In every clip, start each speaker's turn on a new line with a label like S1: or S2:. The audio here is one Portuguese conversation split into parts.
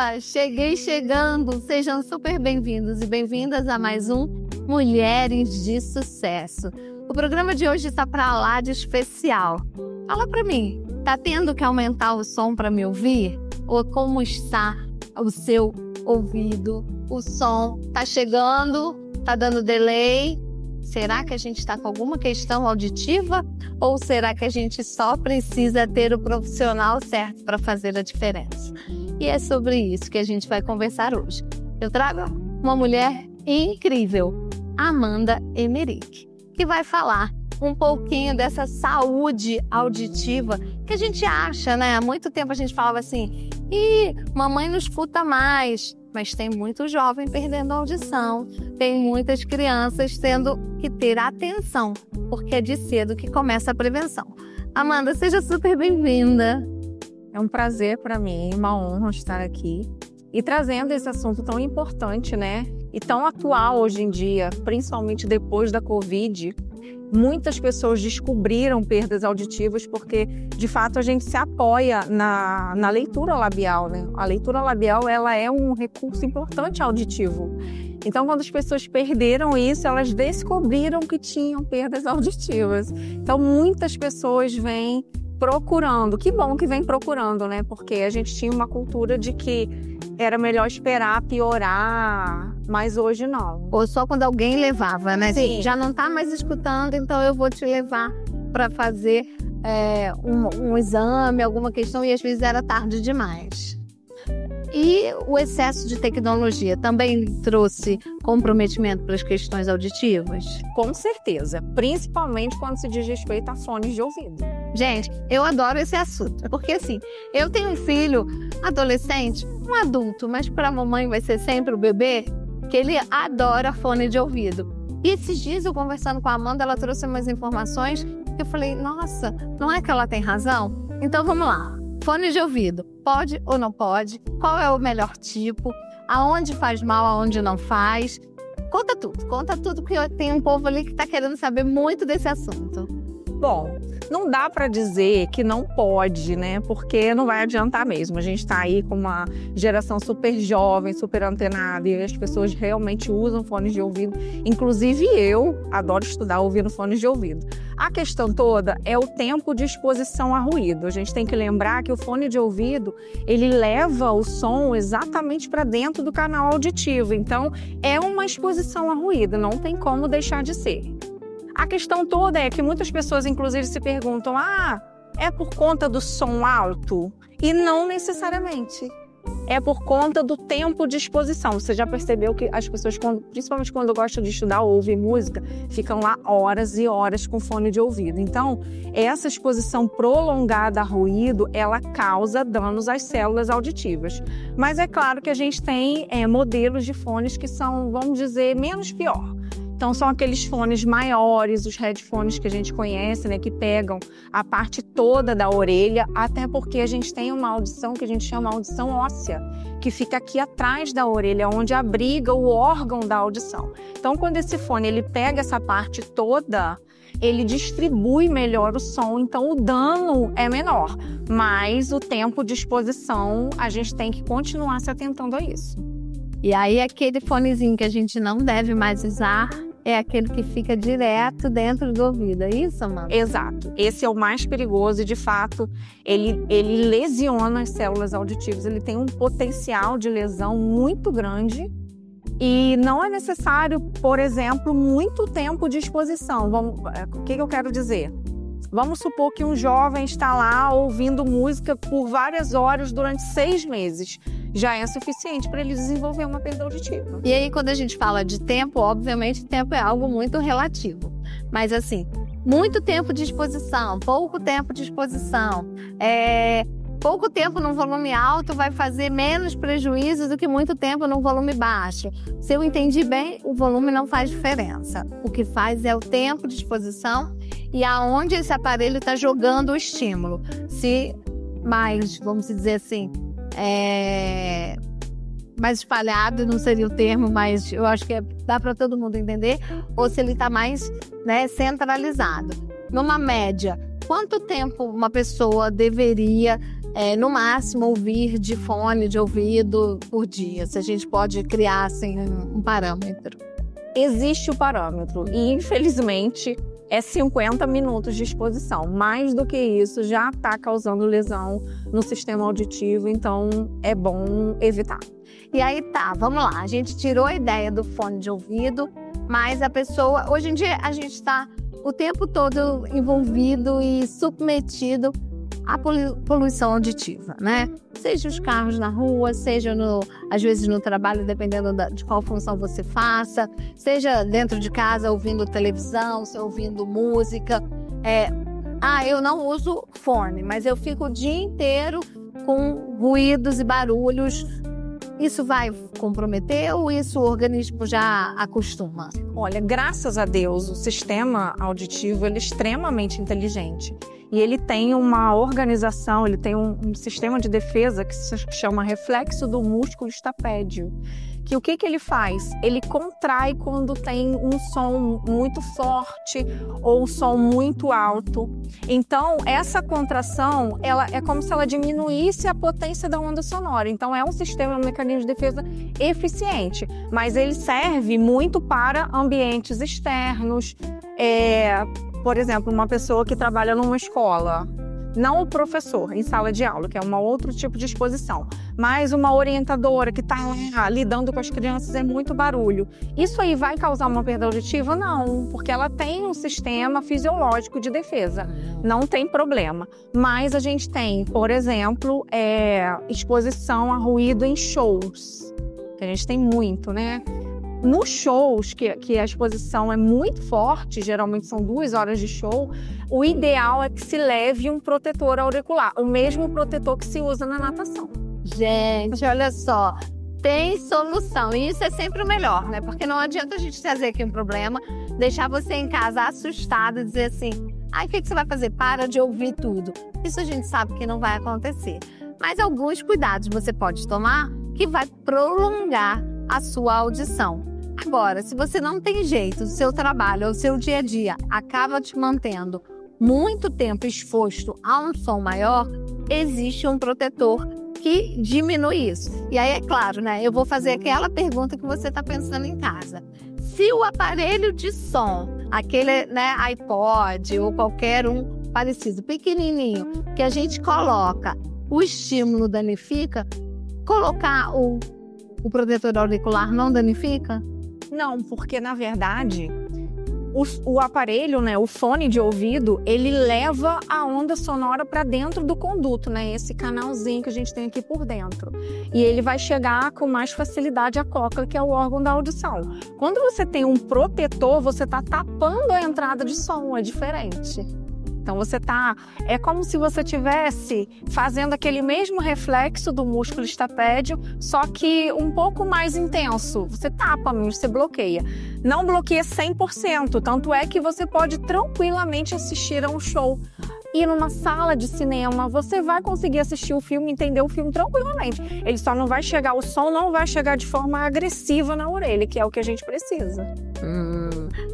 S1: Boa! Cheguei chegando! Sejam super bem-vindos e bem-vindas a mais um Mulheres de Sucesso. O programa de hoje está para lá de especial. Fala para mim, tá tendo que aumentar o som para me ouvir? Ou como está o seu ouvido? O som tá chegando? Tá dando delay? Será que a gente está com alguma questão auditiva? Ou será que a gente só precisa ter o profissional certo para fazer a diferença? E é sobre isso que a gente vai conversar hoje. Eu trago uma mulher incrível, Amanda Emerick, que vai falar um pouquinho dessa saúde auditiva que a gente acha, né? Há muito tempo a gente falava assim, mamãe não escuta mais. Mas tem muito jovem perdendo a audição, tem muitas crianças tendo que ter atenção, porque é de cedo que começa a prevenção. Amanda, seja super bem-vinda.
S2: É um prazer para mim, uma honra estar aqui e trazendo esse assunto tão importante, né? E tão atual hoje em dia, principalmente depois da Covid. Muitas pessoas descobriram perdas auditivas porque, de fato, a gente se apoia na leitura labial, né? A leitura labial, ela é um recurso importante auditivo. Então, quando as pessoas perderam isso, elas descobriram que tinham perdas auditivas. Então, muitas pessoas vêm procurando. Que bom que vem procurando, né? Porque a gente tinha uma cultura de que era melhor esperar piorar, mas hoje não.
S1: Ou só quando alguém levava, né?
S2: Sim.
S1: Já não tá mais escutando, então eu vou te levar para fazer um exame, alguma questão, e às vezes era tarde demais. E o excesso de tecnologia também trouxe comprometimento para as questões auditivas?
S2: Com certeza, principalmente quando se diz respeito a fones de ouvido.
S1: Gente, eu adoro esse assunto, porque assim, eu tenho um filho adolescente, um adulto, mas para a mamãe vai ser sempre o bebê, que ele adora fone de ouvido. E esses dias eu conversando com a Amanda, ela trouxe umas informações que eu falei, nossa, não é que ela tem razão? Então vamos lá. Fone de ouvido, pode ou não pode? Qual é o melhor tipo? Aonde faz mal, aonde não faz? Conta tudo, porque tem um povo ali que está querendo saber muito desse assunto.
S2: Bom, não dá para dizer que não pode, né? Porque não vai adiantar mesmo. A gente está aí com uma geração super jovem, super antenada, e as pessoas realmente usam fones de ouvido. Inclusive eu adoro estudar ouvindo fones de ouvido. A questão toda é o tempo de exposição a ruído. A gente tem que lembrar que o fone de ouvido, ele leva o som exatamente para dentro do canal auditivo. Então, é uma exposição a ruído, não tem como deixar de ser. A questão toda é que muitas pessoas, inclusive, se perguntam, é por conta do som alto? E não necessariamente. É por conta do tempo de exposição. Você já percebeu que as pessoas, principalmente quando gostam de estudar ou ouvir música, ficam lá horas e horas com fone de ouvido. Então, essa exposição prolongada a ruído, ela causa danos às células auditivas. Mas é claro que a gente tem modelos de fones que são, vamos dizer, menos pior. Então, são aqueles fones maiores, os headphones que a gente conhece, né, que pegam a parte toda da orelha, até porque a gente tem uma audição que a gente chama audição óssea, que fica aqui atrás da orelha, onde abriga o órgão da audição. Então, quando esse fone ele pega essa parte toda, ele distribui melhor o som, então o dano é menor. Mas o tempo de exposição, a gente tem que continuar se atentando a isso.
S1: E aí, aquele fonezinho que a gente não deve mais usar é aquele que fica direto dentro do ouvido, é isso, Amanda?
S2: Exato. Esse é o mais perigoso e, de fato, ele lesiona as células auditivas. Ele tem um potencial de lesão muito grande e não é necessário, por exemplo, muito tempo de exposição. O que eu quero dizer? Vamos supor que um jovem está lá ouvindo música por várias horas durante 6 meses. Já é suficiente para ele desenvolver uma perda auditiva.
S1: E aí, quando a gente fala de tempo, obviamente, tempo é algo muito relativo. Mas, assim, muito tempo de exposição, pouco tempo de exposição. Pouco tempo num volume alto vai fazer menos prejuízo do que muito tempo num volume baixo. Se eu entendi bem, o volume não faz diferença. O que faz é o tempo de exposição e aonde esse aparelho está jogando o estímulo. Se mais, vamos dizer assim, mais espalhado, não seria o termo, mas eu acho que dá para todo mundo entender, ou se ele está mais, centralizado. Numa média, quanto tempo uma pessoa deveria, no máximo, ouvir de fone de ouvido por dia? Se a gente pode criar assim, um parâmetro.
S2: Existe o parâmetro e, infelizmente, é 50 minutos de exposição. Mais do que isso já está causando lesão no sistema auditivo, então é bom evitar.
S1: E aí tá, vamos lá. A gente tirou a ideia do fone de ouvido, mas a pessoa... Hoje em dia a gente está o tempo todo envolvido e submetido à poluição auditiva, né? Seja os carros na rua, seja às vezes no trabalho, dependendo de qual função você faça, seja dentro de casa ouvindo televisão, ouvindo música. Eu não uso fone, mas eu fico o dia inteiro com ruídos e barulhos. Isso vai comprometer ou isso o organismo já acostuma?
S2: Olha, graças a Deus, o sistema auditivo ele é extremamente inteligente. E ele tem uma organização, ele tem um sistema de defesa que se chama reflexo do músculo estapédio. Que o que ele faz? Ele contrai quando tem um som muito forte ou um som muito alto. Então, essa contração, ela é como se ela diminuísse a potência da onda sonora. Então, é um sistema, um mecanismo de defesa eficiente. Mas ele serve muito para ambientes externos. Por exemplo, uma pessoa que trabalha numa escola, não o professor em sala de aula, que é um outro tipo de exposição, mas uma orientadora que está lá lidando com as crianças, é muito barulho. Isso aí vai causar uma perda auditiva? Não, porque ela tem um sistema fisiológico de defesa, não tem problema. Mas a gente tem, por exemplo, exposição a ruído em shows, que a gente tem muito, né? Nos shows, que a exposição é muito forte, geralmente são 2 horas de show, o ideal é que se leve um protetor auricular, o mesmo protetor que se usa na natação.
S1: Gente, olha só, tem solução. E isso é sempre o melhor, né? Porque não adianta a gente trazer aqui um problema, deixar você em casa assustado e dizer assim, o que você vai fazer? Para de ouvir tudo. Isso a gente sabe que não vai acontecer. Mas alguns cuidados você pode tomar que vai prolongar a sua audição. Agora, se você não tem jeito, o seu trabalho, o seu dia a dia acaba te mantendo muito tempo exposto a um som maior, existe um protetor que diminui isso. E aí, é claro, né? Eu vou fazer aquela pergunta que você está pensando em casa. Se o aparelho de som, aquele, né, iPod ou qualquer um parecido, pequenininho, que a gente coloca, o estímulo danifica, colocar o protetor auricular não danifica?
S2: Não, porque na verdade o aparelho, né, o fone de ouvido, ele leva a onda sonora para dentro do conduto, né, esse canalzinho que a gente tem aqui por dentro. E ele vai chegar com mais facilidade à cóclea, que é o órgão da audição. Quando você tem um protetor, você está tapando a entrada de som, é diferente. Então é como se você estivesse fazendo aquele mesmo reflexo do músculo estapédio, só que um pouco mais intenso. Você tapa mesmo, você bloqueia. Não bloqueia 100%, tanto é que você pode tranquilamente assistir a um show. E numa sala de cinema, você vai conseguir assistir o filme, entender o filme tranquilamente. Ele só não vai chegar, o som não vai chegar de forma agressiva na orelha, que é o que a gente precisa.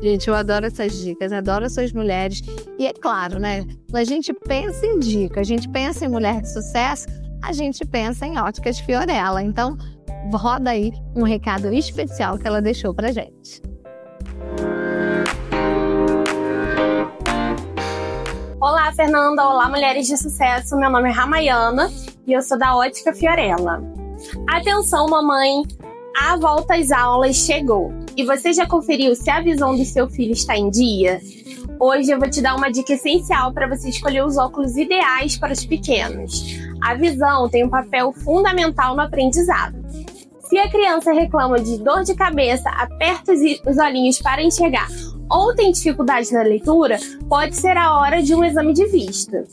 S1: Gente, eu adoro essas dicas, adoro essas mulheres. E é claro, né? Quando a gente pensa em dica, a gente pensa em mulher de sucesso, a gente pensa em Óticas Fiorella. Então, roda aí um recado especial que ela deixou pra gente.
S3: Olá, Fernanda. Olá, mulheres de sucesso. Meu nome é Ramayana e eu sou da Ótica Fiorella. Atenção, mamãe! A volta às aulas chegou. E você já conferiu se a visão do seu filho está em dia? Hoje eu vou te dar uma dica essencial para você escolher os óculos ideais para os pequenos. A visão tem um papel fundamental no aprendizado. Se a criança reclama de dor de cabeça, aperta os olhinhos para enxergar ou tem dificuldade na leitura, pode ser a hora de um exame de vista.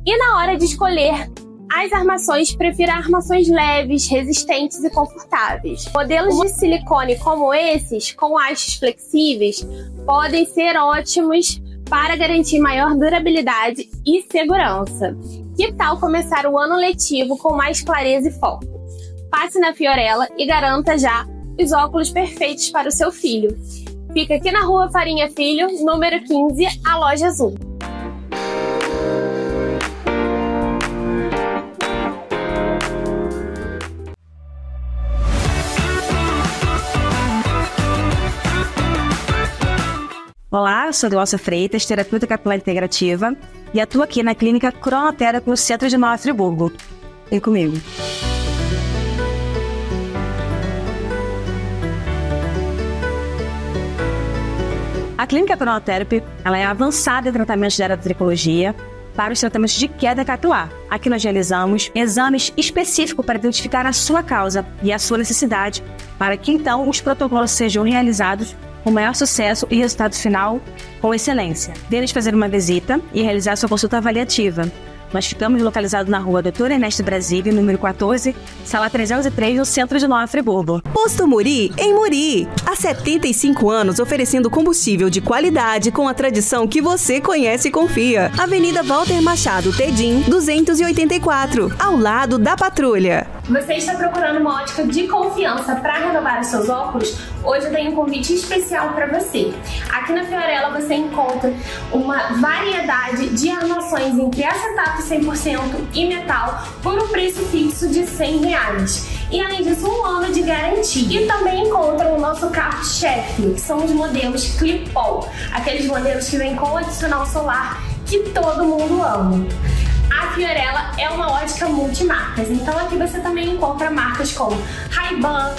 S3: E na hora de escolher as armações, prefira armações leves, resistentes e confortáveis. Modelos de silicone como esses, com hastes flexíveis, podem ser ótimos para garantir maior durabilidade e segurança. Que tal começar o ano letivo com mais clareza e foco? Passe na Fiorella e garanta já os óculos perfeitos para o seu filho. Fica aqui na Rua Farinha Filho, número 15, a Loja Azul.
S4: Olá, eu sou Glaucia Freitas, terapeuta capilar integrativa, e atuo aqui na clínica Cronoterapy no centro de Nova Friburgo. Vem comigo. A clínica Cronoterapy, ela é avançada em tratamento de eratricologia para os tratamentos de queda capilar. Aqui nós realizamos exames específicos para identificar a sua causa e a sua necessidade, para que então os protocolos sejam realizados com maior sucesso e resultado final com excelência. Venha fazer uma visita e realizar sua consulta avaliativa. Nós ficamos localizados na rua Doutor Ernesto Brasília, número 14, sala 303, no centro de Nova Friburgo.
S5: Posto Muri, em Muri. Há 75 anos oferecendo combustível de qualidade com a tradição que você conhece e confia. Avenida Walter Machado Tedim, 284, ao lado da Patrulha.
S3: Você está procurando uma ótica de confiança para renovar os seus óculos? Hoje eu tenho um convite especial para você. Aqui na Fiorella você encontra uma variedade de armações entre acetato 100% e metal por um preço fixo de R$100. E além disso, 1 ano de garantia. E também encontra o nosso carro-chefe, que são os modelos Clip-On, aqueles modelos que vêm com o adicional solar que todo mundo ama. A Fiorella é uma ótica multimarcas, então aqui você também encontra marcas como Ray-Ban,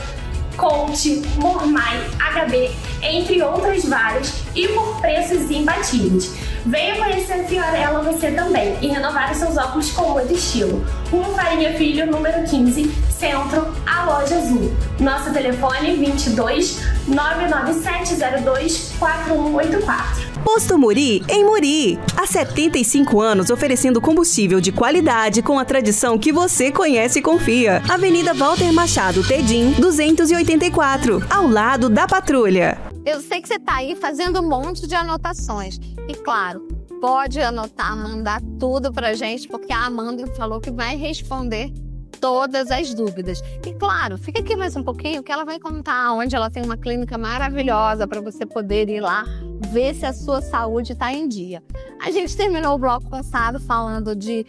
S3: Coach, Mormai, HB, entre outras várias, e por preços imbatíveis. Venha conhecer a Fiorella você também e renovar os seus óculos com muito estilo. Rua Farinha Filho, número 15, Centro, a Loja Azul. Nosso telefone 22 99702 4184.
S5: Posto Muri, em Muri. Há 75 anos oferecendo combustível de qualidade com a tradição que você conhece e confia. Avenida Walter Machado Tedim, 284, ao lado da Patrulha.
S1: Eu sei que você está aí fazendo um monte de anotações. E claro, pode anotar, mandar tudo pra gente, porque a Amanda falou que vai responder todas as dúvidas. E claro, fica aqui mais um pouquinho que ela vai contar onde ela tem uma clínica maravilhosa para você poder ir lá ver se a sua saúde está em dia. A gente terminou o bloco passado falando de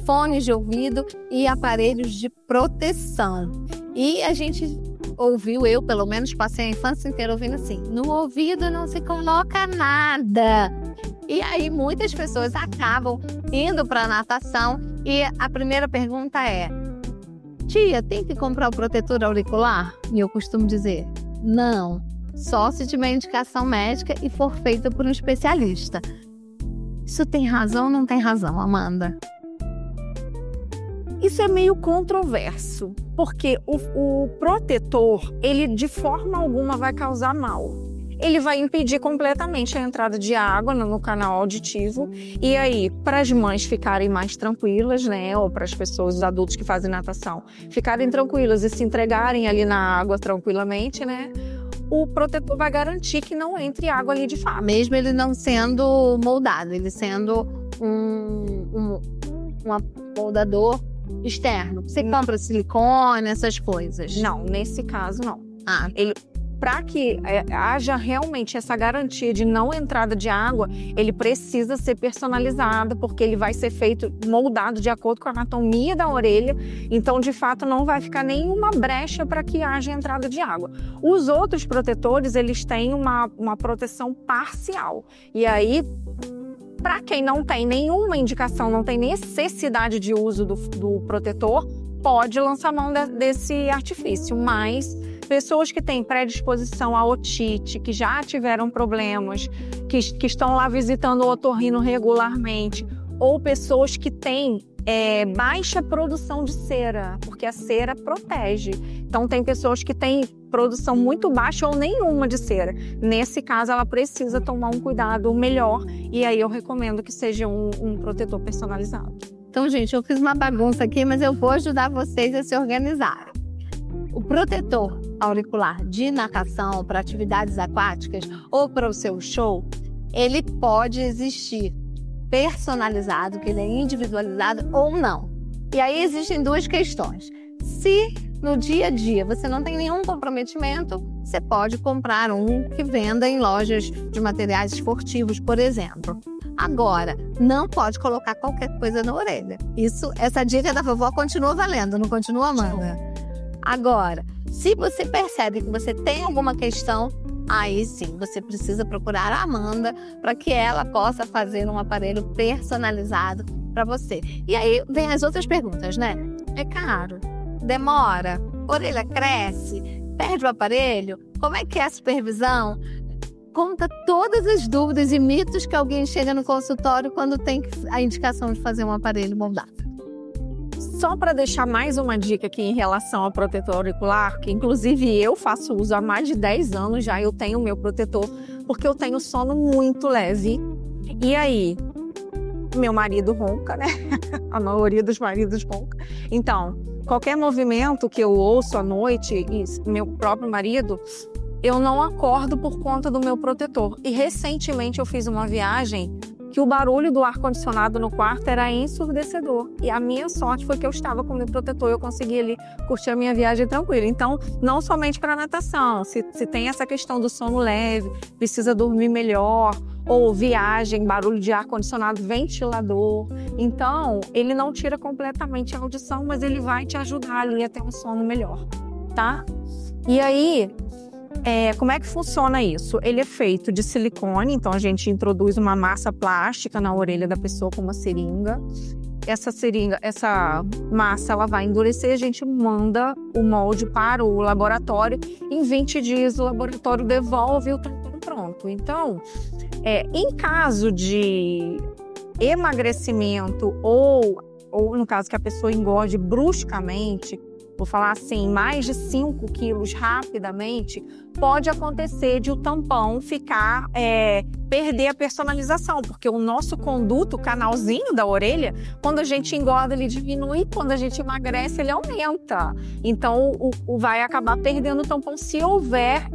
S1: fones de ouvido e aparelhos de proteção. E a gente ouviu, eu pelo menos passei a infância inteira ouvindo assim: no ouvido não se coloca nada. E aí muitas pessoas acabam indo para a natação e a primeira pergunta é: tia, tem que comprar o protetor auricular? E eu costumo dizer: não, só se tiver indicação médica e for feita por um especialista. Isso tem razão ou não tem razão, Amanda?
S2: Isso é meio controverso, porque o protetor, ele de forma alguma vai causar mal. Ele vai impedir completamente a entrada de água no canal auditivo. E aí, para as mães ficarem mais tranquilas, né, ou para as pessoas, os adultos que fazem natação, ficarem tranquilas e se entregarem ali na água tranquilamente, né, o protetor vai garantir que não entre água ali de fato.
S1: Mesmo ele não sendo moldado, ele sendo um moldador externo. Você compra silicone, essas coisas?
S2: Não, nesse caso não.
S1: Para
S2: que haja realmente essa garantia de não entrada de água, ele precisa ser personalizado, porque ele vai ser feito, moldado de acordo com a anatomia da orelha. Então, de fato, não vai ficar nenhuma brecha para que haja entrada de água. Os outros protetores, eles têm uma proteção parcial. E aí, para quem não tem nenhuma indicação, não tem necessidade de uso do protetor, pode lançar mão desse artifício, mas pessoas que têm predisposição à otite, que já tiveram problemas, que estão lá visitando o otorrino regularmente, ou pessoas que têm baixa produção de cera, porque a cera protege. Então, tem pessoas que têm produção muito baixa ou nenhuma de cera. Nesse caso, ela precisa tomar um cuidado melhor, e aí eu recomendo que seja um protetor personalizado.
S1: Então, gente, eu fiz uma bagunça aqui, mas eu vou ajudar vocês a se organizarem. O protetor auricular de natação para atividades aquáticas ou para o seu show, ele pode existir personalizado, que ele é individualizado ou não. E aí existem duas questões. Se no dia a dia você não tem nenhum comprometimento, você pode comprar um que venda em lojas de materiais esportivos, por exemplo. Agora, não pode colocar qualquer coisa na orelha. Essa dica da vovó continua valendo, não continua, Amanda? Agora, se você percebe que você tem alguma questão, aí sim, você precisa procurar a Amanda para que ela possa fazer um aparelho personalizado para você. E aí vem as outras perguntas, né? É caro? Demora? Orelha cresce? Perde o aparelho? Como é que é a supervisão? Conta todas as dúvidas e mitos que alguém chega no consultório quando tem a indicação de fazer um aparelho moldado.
S2: Só para deixar mais uma dica aqui em relação ao protetor auricular, que inclusive eu faço uso há mais de 10 anos já, eu tenho o meu protetor, porque eu tenho sono muito leve. E aí, meu marido ronca, né? A maioria dos maridos ronca. Então, qualquer movimento que eu ouço à noite, e meu próprio marido, eu não acordo por conta do meu protetor. E recentemente eu fiz uma viagem que o barulho do ar-condicionado no quarto era ensurdecedor. E a minha sorte foi que eu estava com o meu protetor e eu consegui ali curtir a minha viagem tranquila. Então, não somente para natação, se tem essa questão do sono leve, precisa dormir melhor, ou viagem, barulho de ar-condicionado, ventilador. Então, ele não tira completamente a audição, mas ele vai te ajudar ali a ter um sono melhor, tá? E aí, como é que funciona isso? Ele é feito de silicone, então a gente introduz uma massa plástica na orelha da pessoa com uma seringa. Essa massa, ela vai endurecer, a gente manda o molde para o laboratório. Em 20 dias, o laboratório devolve o tampão pronto. Então, em caso de emagrecimento ou no caso que a pessoa engorde bruscamente, vou falar assim, mais de 5 quilos rapidamente, pode acontecer de o tampão perder a personalização, porque o nosso conduto, o canalzinho da orelha, quando a gente engorda, ele diminui, quando a gente emagrece, ele aumenta. Então, vai acabar perdendo o tampão se houver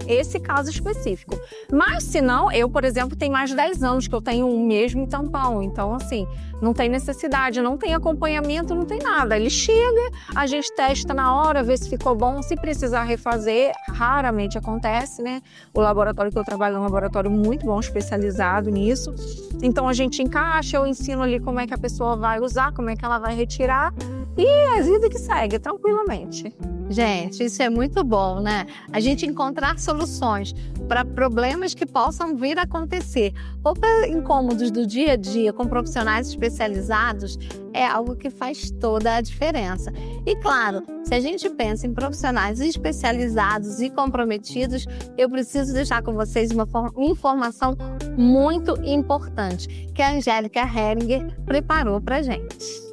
S2: esse caso específico. Mas, se não, eu, por exemplo, tenho mais de 10 anos que eu tenho o mesmo tampão. Então, assim, não tem necessidade, não tem acompanhamento, não tem nada. Ele chega, a gente testa na hora, vê se ficou bom. Se precisar refazer, raramente acontece, né? O laboratório que eu trabalho é um laboratório muito bom, especializado nisso. Então, a gente encaixa, eu ensino ali como é que a pessoa vai usar, como é que ela vai retirar e a vida que segue, tranquilamente.
S1: Gente, isso é muito bom, né? A gente encontrar soluções para problemas que possam vir a acontecer ou para incômodos do dia a dia com profissionais especializados é algo que faz toda a diferença. E claro, se a gente pensa em profissionais especializados e comprometidos, eu preciso deixar com vocês uma informação muito importante que a Angélica Heringer preparou para a gente.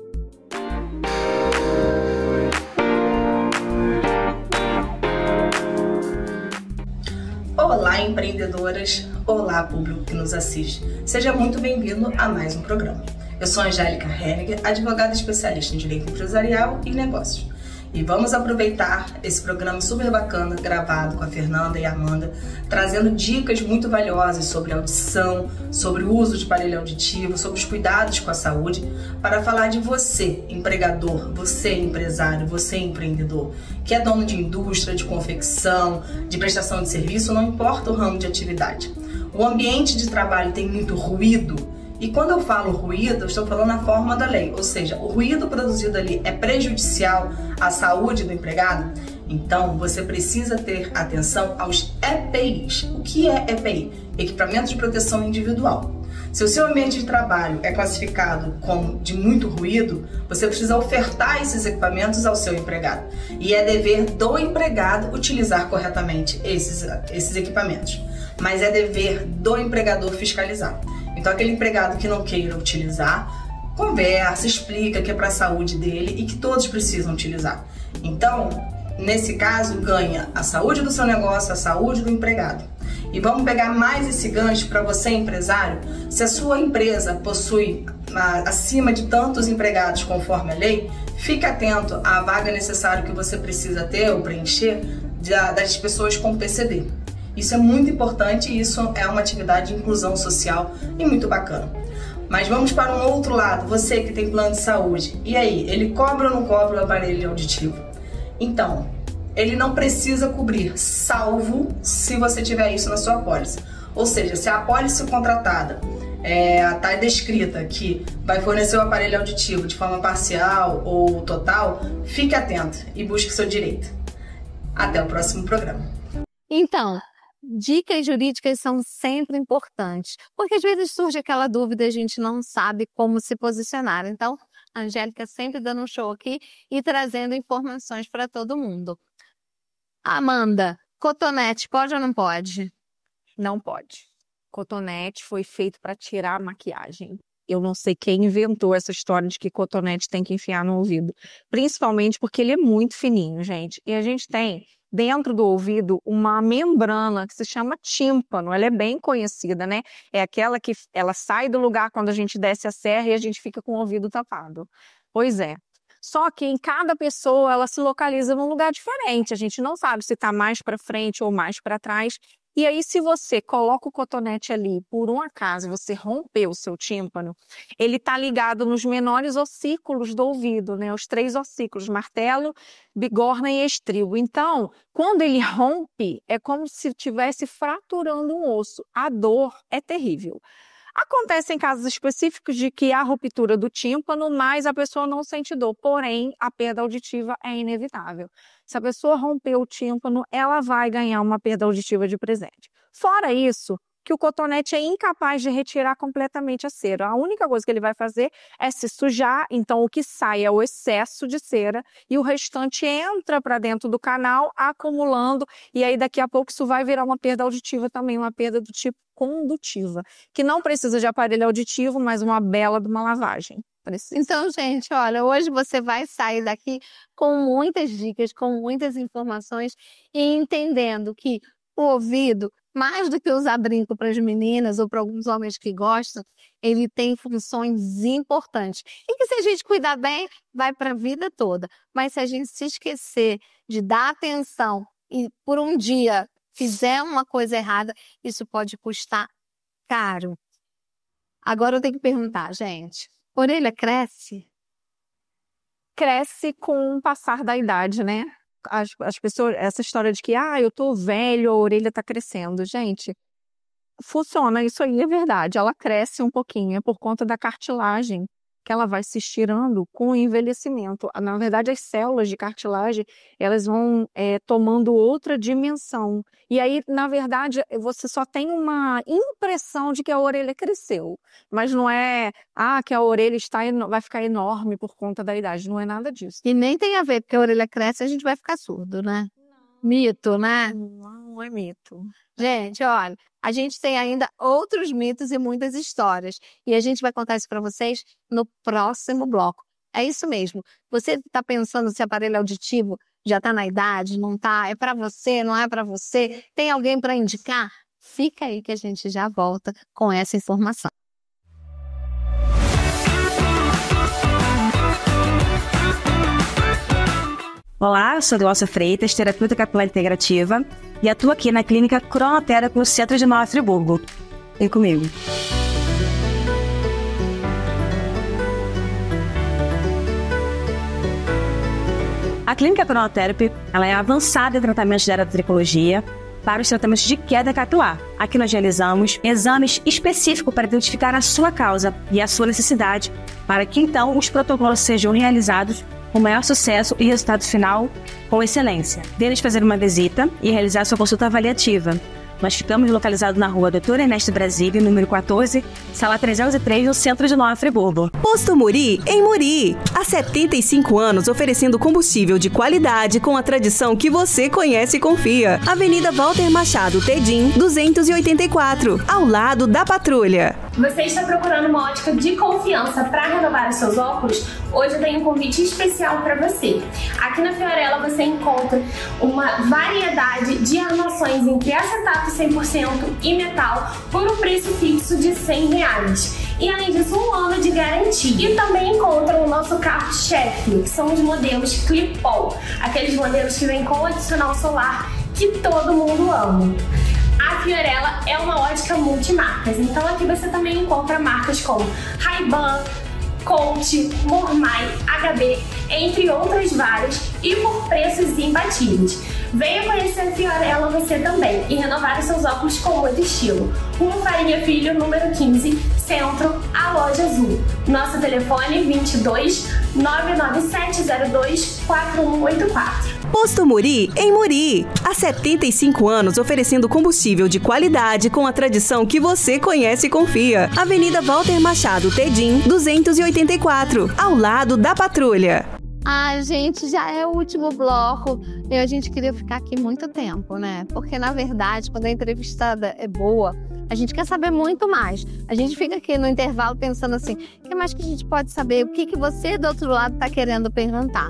S6: Olá, empreendedoras! Olá, público que nos assiste! Seja muito bem-vindo a mais um programa. Eu sou Angélica Heringer, advogada especialista em Direito Empresarial e Negócios. E vamos aproveitar esse programa super bacana, gravado com a Fernanda e a Amanda, trazendo dicas muito valiosas sobre audição, sobre o uso de aparelho auditivo, sobre os cuidados com a saúde, para falar de você, empregador, você empresário, você empreendedor, que é dono de indústria, de confecção, de prestação de serviço, não importa o ramo de atividade. O ambiente de trabalho tem muito ruído. E quando eu falo ruído, eu estou falando na forma da lei, ou seja, o ruído produzido ali é prejudicial à saúde do empregado? Então, você precisa ter atenção aos EPIs. O que é EPI? Equipamento de Proteção Individual. Se o seu ambiente de trabalho é classificado como de muito ruído, você precisa ofertar esses equipamentos ao seu empregado. E é dever do empregado utilizar corretamente esses equipamentos. Mas é dever do empregador fiscalizar. Então, aquele empregado que não queira utilizar, conversa, explica que é para a saúde dele e que todos precisam utilizar. Então, nesse caso, ganha a saúde do seu negócio, a saúde do empregado. E vamos pegar mais esse gancho para você, empresário. Se a sua empresa possui acima de tantos empregados conforme a lei, fique atento à vaga necessária que você precisa ter ou preencher das pessoas com PCD. Isso é muito importante e isso é uma atividade de inclusão social e muito bacana. Mas vamos para um outro lado, você que tem plano de saúde. E aí, ele cobra ou não cobra o aparelho auditivo? Então, ele não precisa cobrir, salvo se você tiver isso na sua apólice. Ou seja, se a apólice contratada está descrita que vai fornecer o aparelho auditivo de forma parcial ou total, fique atento e busque seu direito. Até o próximo programa.
S1: Então, dicas jurídicas são sempre importantes, porque às vezes surge aquela dúvida e a gente não sabe como se posicionar. Então, a Angélica sempre dando um show aqui e trazendo informações para todo mundo. Amanda, cotonete pode ou não pode?
S2: Não pode. Cotonete foi feito para tirar a maquiagem. Eu não sei quem inventou essa história de que cotonete tem que enfiar no ouvido. Principalmente porque ele é muito fininho, gente. E a gente tem dentro do ouvido uma membrana que se chama tímpano. Ela é bem conhecida, né? É aquela que ela sai do lugar quando a gente desce a serra e a gente fica com o ouvido tapado. Pois é. Só que em cada pessoa ela se localiza num lugar diferente. A gente não sabe se está mais para frente ou mais para trás. E aí, se você coloca o cotonete ali, por um acaso, você rompeu o seu tímpano, ele está ligado nos menores ossículos do ouvido, né? Os 3 ossículos, martelo, bigorna e estribo. Então, quando ele rompe, é como se estivesse fraturando um osso. A dor é terrível. Acontece em casos específicos de que há ruptura do tímpano, mas a pessoa não sente dor, porém a perda auditiva é inevitável. Se a pessoa romper o tímpano, ela vai ganhar uma perda auditiva de presente. Fora isso, que o cotonete é incapaz de retirar completamente a cera. A única coisa que ele vai fazer é se sujar, então o que sai é o excesso de cera e o restante entra para dentro do canal, acumulando, e aí daqui a pouco isso vai virar uma perda auditiva também, uma perda do tipo condutiva, que não precisa de aparelho auditivo, mas uma bela de uma lavagem. Precisa.
S1: Então, gente, olha, hoje você vai sair daqui com muitas dicas, com muitas informações e entendendo que o ouvido, mais do que usar brinco para as meninas ou para alguns homens que gostam, ele tem funções importantes. E que se a gente cuidar bem, vai para a vida toda. Mas se a gente se esquecer de dar atenção e por um dia fizer uma coisa errada, isso pode custar caro. Agora eu tenho que perguntar, gente, orelha cresce?
S2: Cresce com o passar da idade, né? As pessoas, essa história de que eu tô velho, a orelha tá crescendo. Gente, funciona, isso aí é verdade. Ela cresce um pouquinho, é por conta da cartilagem que ela vai se estirando com o envelhecimento. Na verdade, as células de cartilagem, elas vão tomando outra dimensão. E aí, na verdade, você só tem uma impressão de que a orelha cresceu. Mas não é, que a orelha vai ficar enorme por conta da idade. Não é nada disso.
S1: E nem tem a ver, porque a orelha cresce e a gente vai ficar surdo, né? Mito, né?
S2: Não é mito.
S1: Gente, olha, a gente tem ainda outros mitos e muitas histórias. E a gente vai contar isso para vocês no próximo bloco. É isso mesmo. Você está pensando se aparelho auditivo já está na idade, não está? É para você, não é para você? Tem alguém para indicar? Fica aí que a gente já volta com essa informação.
S4: Olá, eu sou Glaucia Freitas, terapeuta capilar integrativa, e atuo aqui na clínica Cronoterapy no centro de Nova Friburgo. Vem comigo. A clínica Cronoterapy, ela é avançada em tratamento de gerotricologia para os tratamentos de queda capilar. Aqui nós realizamos exames específicos para identificar a sua causa e a sua necessidade, para que então os protocolos sejam realizados com maior sucesso e resultado final com excelência. Venha fazer uma visita e realizar sua consulta avaliativa. Nós ficamos localizados na rua Dr. Ernesto Brasília, número 14, sala 303, no centro de Nova Friburgo.
S5: Posto Muri, em Muri. Há 75 anos oferecendo combustível de qualidade com a tradição que você conhece e confia. Avenida Walter Machado Tedim, 284, ao lado da Patrulha.
S3: Você está procurando uma ótica de confiança para renovar os seus óculos? Hoje eu tenho um convite especial para você. Aqui na Fiorella você encontra uma variedade de armações entre acetato 100% e metal por um preço fixo de R$100. E além disso, 1 ano de garantia. E também encontra o nosso carro-chefe, que são os modelos Clip-On, aqueles modelos que vêm com adicional solar que todo mundo ama. A Fiorella é uma ótica multimarcas, então aqui você também encontra marcas como Ray-Ban, Coach, Mormai, HB, entre outras várias e por preços imbatíveis. Venha conhecer a Fiorella você também e renovar os seus óculos com muito estilo. Rua Farinha Filho, número 15, Centro, a Loja Azul. Nosso telefone 22 99702 4184.
S5: Posto Muri, em Muri. Há 75 anos oferecendo combustível de qualidade com a tradição que você conhece e confia. Avenida Walter Machado Tedim, 284, ao lado da Patrulha.
S1: Gente, já é o último bloco. A gente queria ficar aqui muito tempo, né? Porque, na verdade, quando a entrevistada é boa, a gente quer saber muito mais. A gente fica aqui no intervalo pensando assim, o que mais que a gente pode saber? O que você do outro lado está querendo perguntar?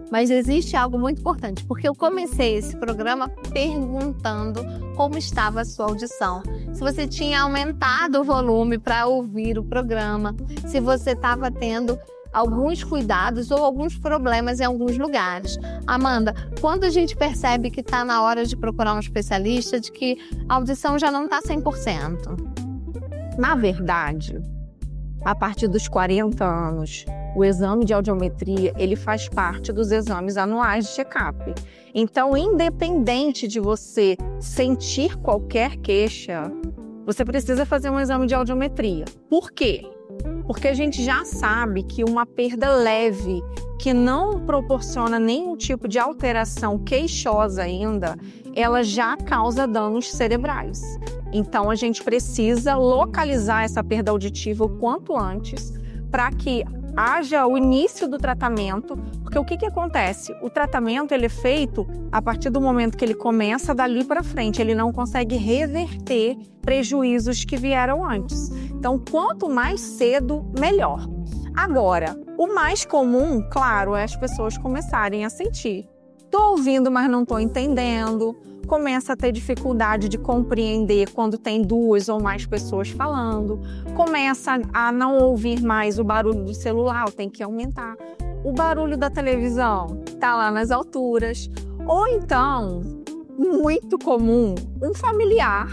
S1: Mas existe algo muito importante, porque eu comecei esse programa perguntando como estava a sua audição. Se você tinha aumentado o volume para ouvir o programa, se você estava tendo alguns cuidados ou alguns problemas em alguns lugares. Amanda, quando a gente percebe que está na hora de procurar um especialista, de que a audição já não está 100%?
S2: Na verdade, a partir dos 40 anos, o exame de audiometria, ele faz parte dos exames anuais de check-up. Então, independente de você sentir qualquer queixa, você precisa fazer um exame de audiometria. Por quê? Porque a gente já sabe que uma perda leve, que não proporciona nenhum tipo de alteração queixosa ainda, ela já causa danos cerebrais. Então, a gente precisa localizar essa perda auditiva o quanto antes para que haja o início do tratamento, porque o que acontece? O tratamento ele é feito a partir do momento que ele começa dali para frente, ele não consegue reverter prejuízos que vieram antes. Então, quanto mais cedo, melhor. Agora, o mais comum, claro, é as pessoas começarem a sentir. Estou ouvindo, mas não estou entendendo. Começa a ter dificuldade de compreender quando tem 2 ou mais pessoas falando. Começa a não ouvir mais o barulho do celular, tem que aumentar. O barulho da televisão está lá nas alturas. Ou então, muito comum, um familiar,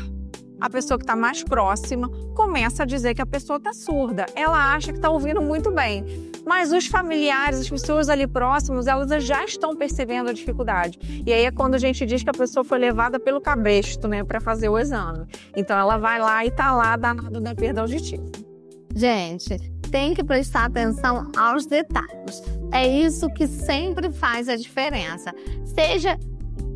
S2: a pessoa que está mais próxima, começa a dizer que a pessoa está surda. Ela acha que está ouvindo muito bem. Mas os familiares, as pessoas ali próximas, elas já estão percebendo a dificuldade. E aí é quando a gente diz que a pessoa foi levada pelo cabresto, né, para fazer o exame. Então ela vai lá e está lá danada da perda auditiva.
S1: Gente, tem que prestar atenção aos detalhes. É isso que sempre faz a diferença. Seja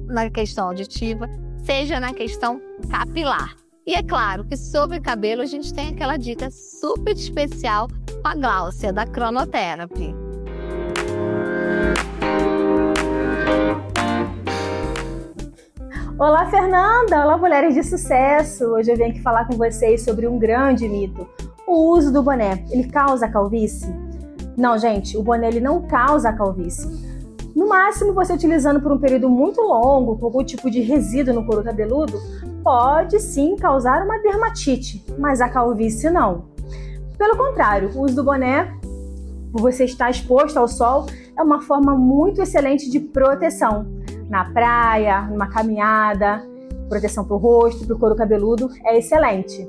S1: na questão auditiva, seja na questão capilar. E é claro que sobre cabelo a gente tem aquela dica super especial com a Gláucia, da Cronotherapy.
S7: Olá, Fernanda! Olá, mulheres de sucesso! Hoje eu venho aqui falar com vocês sobre um grande mito. O uso do boné, ele causa calvície? Não, gente, o boné ele não causa calvície. No máximo, você utilizando por um período muito longo, com algum tipo de resíduo no couro cabeludo, pode sim causar uma dermatite, mas a calvície não. Pelo contrário, o uso do boné, por você estar exposto ao sol, é uma forma muito excelente de proteção. Na praia, numa caminhada, proteção para o rosto, para o couro cabeludo, é excelente.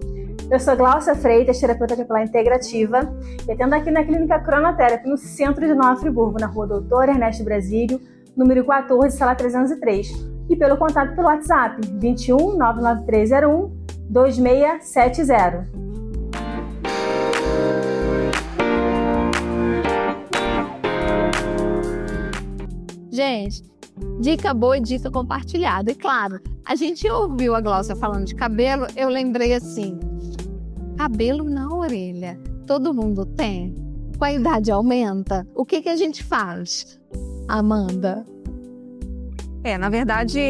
S7: Eu sou Gláucia Freitas, terapeuta capilar integrativa, e atendo aqui na Clínica Cronotherapy, no centro de Nova Friburgo, na rua Doutor Ernesto Brasílio, número 14, sala 303. E pelo contato pelo WhatsApp, 21 99301 2670.
S1: Gente, dica boa e dica compartilhada. E claro, a gente ouviu a Gláucia falando de cabelo, eu lembrei assim, cabelo na orelha, todo mundo tem? Com a idade aumenta? O que a gente faz? Amanda?
S2: Na verdade,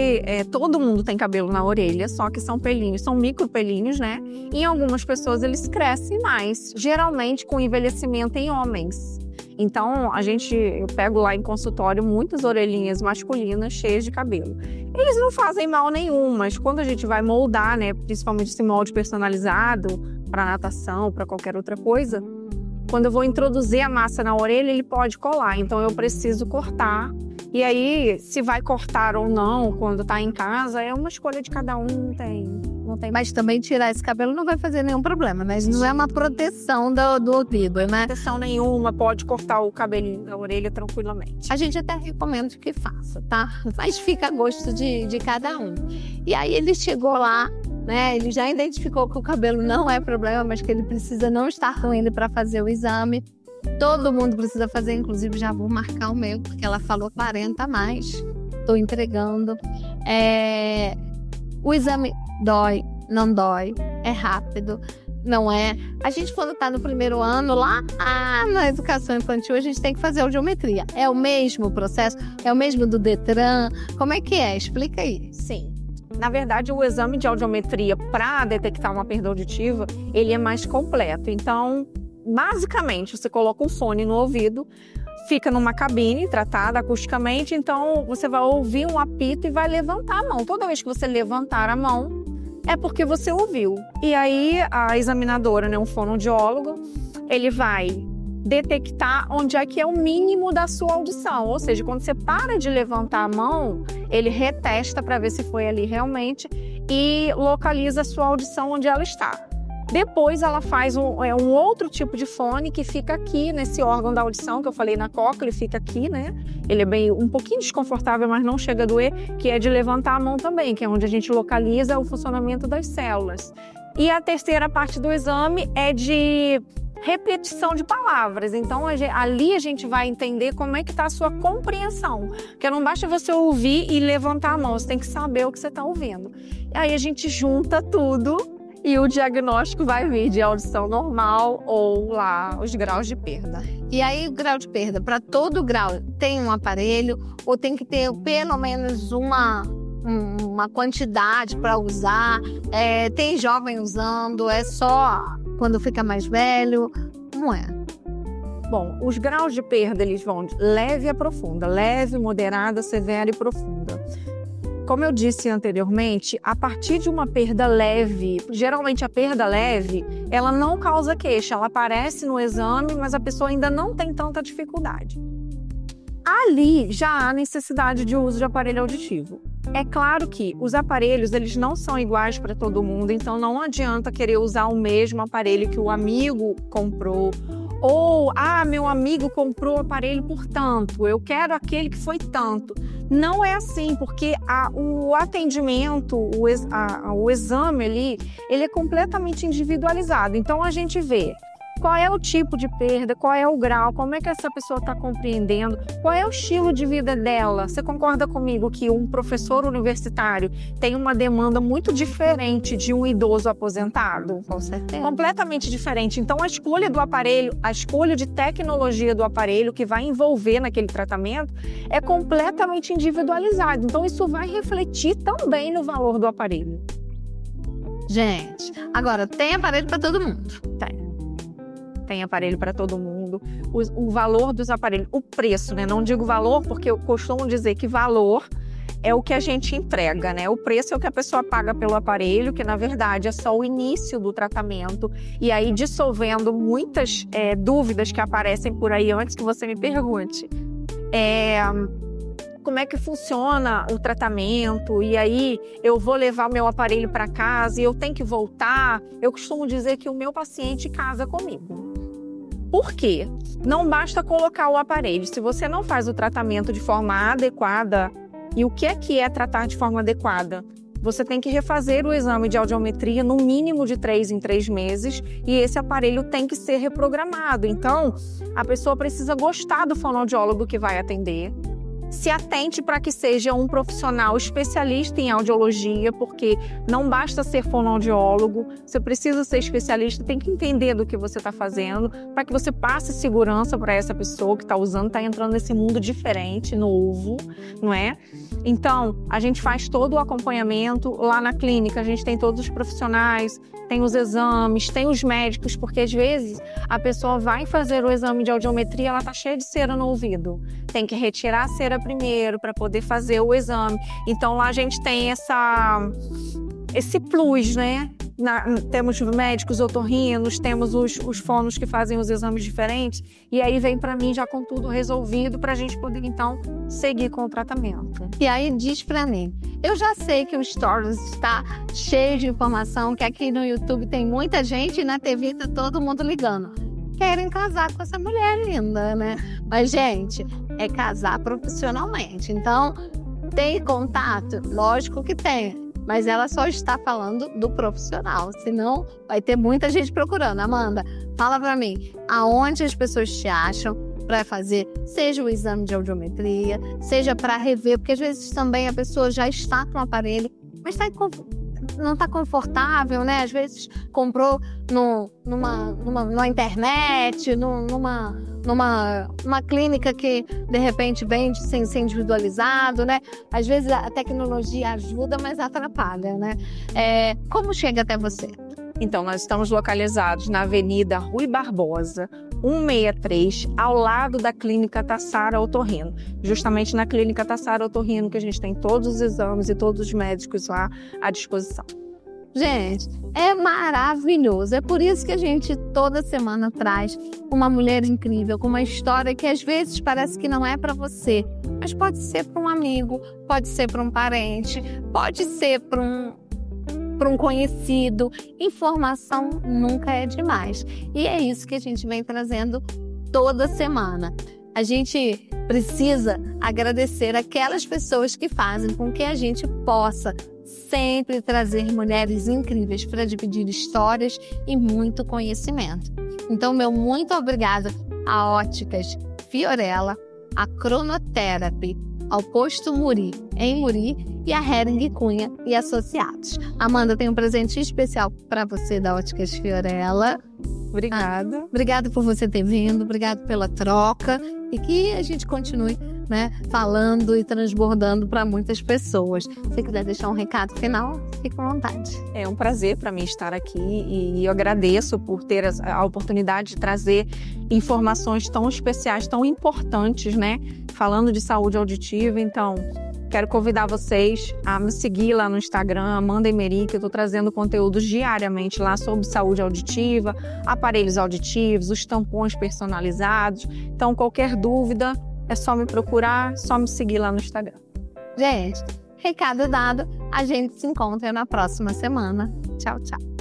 S2: todo mundo tem cabelo na orelha, só que são pelinhos, são micro pelinhos, né? Em algumas pessoas eles crescem mais, geralmente com envelhecimento em homens. Então, eu pego lá em consultório muitas orelhinhas masculinas cheias de cabelo. Eles não fazem mal nenhum, mas quando a gente vai moldar, né, principalmente esse molde personalizado para natação, para qualquer outra coisa, quando eu vou introduzir a massa na orelha, ele pode colar. Então, eu preciso cortar E aí, se vai cortar ou não quando tá em casa, é uma escolha de cada um, não tem.
S1: Mas também tirar esse cabelo não vai fazer nenhum problema, mas não é uma proteção do ouvido, né?
S2: Proteção nenhuma, pode cortar o cabelinho da orelha tranquilamente.
S1: A gente até recomenda que faça, tá? Mas fica a gosto de cada um. E aí ele chegou lá, né? Ele já identificou que o cabelo não é problema, mas que ele precisa não estar com ele para fazer o exame. Todo mundo precisa fazer, inclusive já vou marcar o meu, porque ela falou 40 a mais. Estou entregando. O exame dói, não dói, é rápido, não é? A gente, quando está no primeiro ano, lá na educação infantil, a gente tem que fazer audiometria. É o mesmo processo? É o mesmo do Detran? Como é que é? Explica aí.
S2: Sim. Na verdade, o exame de audiometria para detectar uma perda auditiva, ele é mais completo. Então, basicamente, você coloca um fone no ouvido, fica numa cabine tratada acusticamente, então você vai ouvir um apito e vai levantar a mão. Toda vez que você levantar a mão, é porque você ouviu. E aí, a examinadora, né, um fonoaudiólogo, ele vai detectar onde é que é o mínimo da sua audição. Ou seja, quando você para de levantar a mão, ele retesta para ver se foi ali realmente e localiza a sua audição onde ela está. Depois ela faz um outro tipo de fone que fica aqui nesse órgão da audição, que eu falei na cóclea, ele fica aqui, né? Ele é bem um pouquinho desconfortável, mas não chega a doer, que é de levantar a mão também, que é onde a gente localiza o funcionamento das células. E a terceira parte do exame é de repetição de palavras. Então, ali a gente vai entender como é que está a sua compreensão. Porque não basta você ouvir e levantar a mão, você tem que saber o que você está ouvindo. E aí a gente junta tudo e o diagnóstico vai vir de audição normal ou lá os graus de perda.
S1: E aí o grau de perda, para todo grau, tem um aparelho ou tem que ter pelo menos uma quantidade para usar? Tem jovem usando? É só quando fica mais velho? Como é?
S2: Bom, os graus de perda eles vão de leve a profunda, leve, moderada, severa e profunda. Como eu disse anteriormente, a partir de uma perda leve, geralmente a perda leve, ela não causa queixa, ela aparece no exame, mas a pessoa ainda não tem tanta dificuldade. Ali já há necessidade de uso de aparelho auditivo. É claro que os aparelhos eles não são iguais para todo mundo, então não adianta querer usar o mesmo aparelho que o amigo comprou. Ou, meu amigo comprou o aparelho por tanto, eu quero aquele que foi tanto. Não é assim, porque o atendimento, o exame ali, ele é completamente individualizado. Então, a gente vê qual é o tipo de perda, qual é o grau, como é que essa pessoa está compreendendo, qual é o estilo de vida dela. Você concorda comigo que um professor universitário tem uma demanda muito diferente de um idoso aposentado?
S1: Com certeza.
S2: Completamente diferente. Então, a escolha do aparelho, a escolha de tecnologia do aparelho que vai envolver naquele tratamento é completamente individualizado. Então, isso vai refletir também no valor do aparelho.
S1: Gente, agora, tem aparelho para todo mundo?
S2: Tem aparelho para todo mundo. O valor dos aparelhos, o preço, né? Não digo valor porque eu costumo dizer que valor é o que a gente entrega, né? O preço é o que a pessoa paga pelo aparelho, que na verdade é só o início do tratamento. E aí dissolvendo muitas dúvidas que aparecem por aí antes que você me pergunte. Como é que funciona o tratamento, e aí eu vou levar meu aparelho para casa e eu tenho que voltar. Eu costumo dizer que o meu paciente casa comigo. Por quê? Não basta colocar o aparelho. Se você não faz o tratamento de forma adequada, e o que é tratar de forma adequada? Você tem que refazer o exame de audiometria no mínimo de 3 em 3 meses e esse aparelho tem que ser reprogramado. Então, a pessoa precisa gostar do fonoaudiólogo que vai atender. Se atente para que seja um profissional especialista em audiologia, porque não basta ser fonoaudiólogo, você precisa ser especialista, tem que entender do que você está fazendo, para que você passe segurança para essa pessoa que está usando, está entrando nesse mundo diferente, novo, não é? Então, a gente faz todo o acompanhamento. Lá na clínica, a gente tem todos os profissionais, tem os exames, tem os médicos, porque às vezes a pessoa vai fazer o exame de audiometria, ela está cheia de cera no ouvido. Tem que retirar a cera primeiro para poder fazer o exame. Então lá a gente tem esse plus, né? temos médicos otorrinos, temos os fonos que fazem os exames diferentes, e aí vem para mim já com tudo resolvido para a gente poder, então, seguir com o tratamento.
S1: E aí diz para mim, eu já sei que o Stories está cheio de informação, que aqui no YouTube tem muita gente e na TV tá todo mundo ligando. Querem casar com essa mulher linda, né? Mas, gente, é casar profissionalmente. Então, tem contato? Lógico que tem. Mas ela só está falando do profissional. Senão, vai ter muita gente procurando. Amanda, fala pra mim, aonde as pessoas te acham para fazer, seja o exame de audiometria, seja para rever, porque às vezes também a pessoa já está com o aparelho, mas não está confortável, né? Às vezes comprou numa internet, numa clínica que, de repente, vende sem ser individualizado, né? Às vezes a tecnologia ajuda, mas atrapalha, né? Como chega até você?
S2: Então, nós estamos localizados na Avenida Rui Barbosa, 163, ao lado da Clínica Tassara Otorrino. Justamente na Clínica Tassara Otorrino que a gente tem todos os exames e todos os médicos lá à disposição.
S1: Gente, é maravilhoso. É por isso que a gente toda semana traz uma mulher incrível, com uma história que às vezes parece que não é para você, mas pode ser para um amigo, pode ser para um parente, pode ser para um conhecido. Informação nunca é demais. E é isso que a gente vem trazendo toda semana. A gente precisa agradecer aquelas pessoas que fazem com que a gente possa sempre trazer mulheres incríveis para dividir histórias e muito conhecimento. Então, meu muito obrigada a Óticas Fiorella, a Cronotherapy, ao Posto Muri, em Muri, e a Hering Cunha e Associados. Amanda, tem um presente especial para você da Óticas Fiorella.
S2: Obrigada.
S1: Obrigada por você ter vindo, obrigada pela troca e que a gente continue, né, falando e transbordando para muitas pessoas. Se você quiser deixar um recado final, fique à vontade.
S2: É um prazer para mim estar aqui e eu agradeço por ter a oportunidade de trazer informações tão especiais, tão importantes, né? Falando de saúde auditiva, então quero convidar vocês a me seguir lá no Instagram, Amanda Emery, que eu estou trazendo conteúdos diariamente lá sobre saúde auditiva, aparelhos auditivos, os tampões personalizados. Então, qualquer dúvida, é só me procurar, só me seguir lá no Instagram.
S1: Gente, recado dado, a gente se encontra na próxima semana. Tchau, tchau.